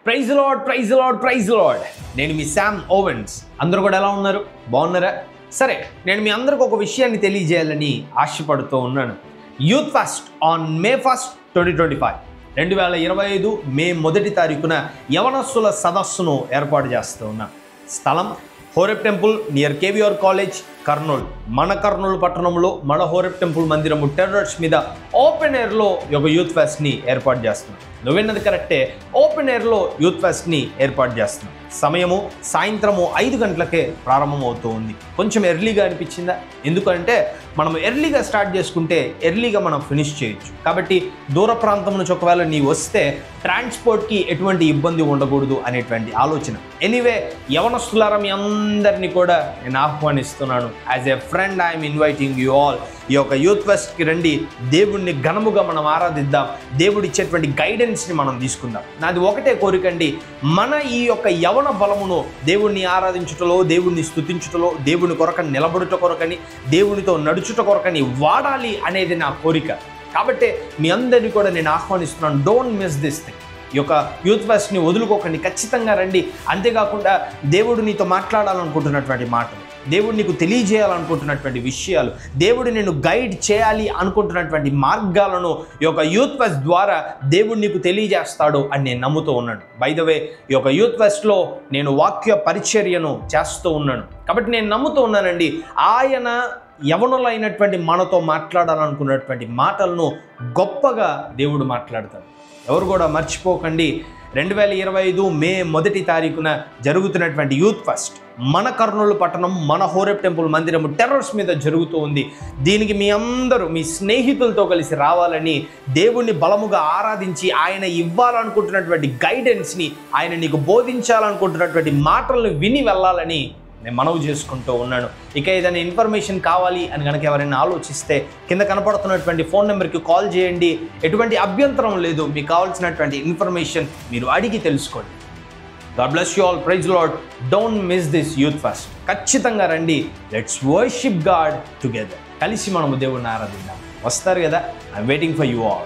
Praise lord praise lord praise lord. నేను మీ Sam ovens. అందరూ కూడా ఎలా ఉన్నారు? బాగున్నారా? సరే, నేను మీ అందరికి ఒక విషయాన్ని తెలియజేయాలని ఆశపడుతూ ఉన్నాను. Youth fest on May 1, 2025 2025 May 1 తారీఖున యవనస్తుల సదస్సును ఏర్పాటు చేస్తూ ఉన్నాం. స్థలం Horeb temple near KVR college, Kurnool. మన కర్నూలు పట్టణంలో మన హోరెబ్ టెంపుల్ మందిరము టెర్రస్ మీద ఓపెన్ ఎయిర్లో ఒక యూత్ ఫెస్ట్ని ఏర్పాటు చేస్తున్నాం. నువ్వు విన్నది కరెక్టే, ఓపెన్ ఎయిర్లో యూత్ ఫెస్ట్ని ఏర్పాటు చేస్తున్నాం. సమయము సాయంత్రము 5 గంటలకే ప్రారంభం అవుతూ ఉంది. కొంచెం ఎర్లీగా అనిపించిందా? ఎందుకంటే మనం ఎర్లీగా స్టార్ట్ చేసుకుంటే ఎర్లీగా మనం ఫినిష్ చేయొచ్చు. కాబట్టి దూర ప్రాంతం నుంచి ఒకవేళ నీ వస్తే ట్రాన్స్పోర్ట్కి ఎటువంటి ఇబ్బంది ఉండకూడదు అనేటువంటి ఆలోచన. ఎనీవే, యవనస్తులారా మీ అందరినీ కూడా నేను ఆహ్వానిస్తున్నాను. As a friend I'm inviting you all. ఈ యొక్క యూత్ ఫెస్ట్కి రండి. దేవుణ్ణి ఘనముగా మనం ఆరాధిద్దాం. దేవుడు ఇచ్చేటువంటి గైడెన్స్ని మనం తీసుకుందాం. నాది ఒకటే కోరికండి, మన ఈ యొక్క యవన బలమును దేవుణ్ణి ఆరాధించుటలో, దేవుణ్ణి స్తుతించుటలో, దేవుని కొరకని నిలబడుట కొరకని, దేవునితో నడుచుట కొరకని వాడాలి అనేది నా కోరిక. కాబట్టి మీ అందరినీ కూడా నేను ఆహ్వానిస్తున్నాను. Don't miss this thing. ఈ యొక్క యూత్ ఫెస్ట్ని వదులుకోకండి, ఖచ్చితంగా రండి. అంతేకాకుండా దేవుడు నీతో మాట్లాడాలనుకుంటున్నటువంటి మాటలు, దేవుడు నీకు తెలియజేయాలనుకుంటున్నటువంటి విషయాలు, దేవుడు నేను గైడ్ చేయాలి అనుకుంటున్నటువంటి మార్గాలను ఈ యొక్క యూత్ ఫెస్ట్ ద్వారా దేవుడు నీకు తెలియజేస్తాడు అని నేను నమ్ముతూ ఉన్నాను. బై ద వే, ఈ యొక్క యూత్ ఫెస్ట్లో నేను వాక్య పరిచర్యను చేస్తూ ఉన్నాను. కాబట్టి నేను నమ్ముతూ ఉన్నానండి, ఆయన యవనులైనటువంటి మనతో మాట్లాడాలనుకున్నటువంటి మాటలను గొప్పగా దేవుడు మాట్లాడతాడు. ఎవరు కూడా మర్చిపోకండి, 2025 మే 1 తారీఖున జరుగుతున్నటువంటి యూత్ ఫెస్ట్ మన కర్నూలు పట్టణం, మన హోరెబ్ టెంపుల్ మందిరము టెర్రస్ మీద జరుగుతూ ఉంది. దీనికి మీ అందరూ మీ స్నేహితులతో కలిసి రావాలని, దేవుణ్ణి బలముగా ఆరాధించి ఆయన ఇవ్వాలనుకుంటున్నటువంటి గైడెన్స్ని, ఆయన నీకు బోధించాలనుకుంటున్నటువంటి మాటలను విని వెళ్ళాలని నేను మనవి చేసుకుంటూ ఉన్నాను. ఇక ఏదైనా ఇన్ఫర్మేషన్ కావాలి అని కనుక ఎవరైనా ఆలోచిస్తే కింద కనపడుతున్నటువంటి ఫోన్ నెంబర్కి కాల్ చేయండి. ఎటువంటి అభ్యంతరం లేదు. మీకు కావాల్సినటువంటి ఇన్ఫర్మేషన్ మీరు అడిగి తెలుసుకోండి. God bless you all. Praise the Lord. Don't miss this youth fest. ఖచ్చితంగా రండి. Let's worship God together. కలిసి మనము దేవుణ్ణి ఆరాధిద్దాం. వస్తారు కదా? I'm waiting for you all.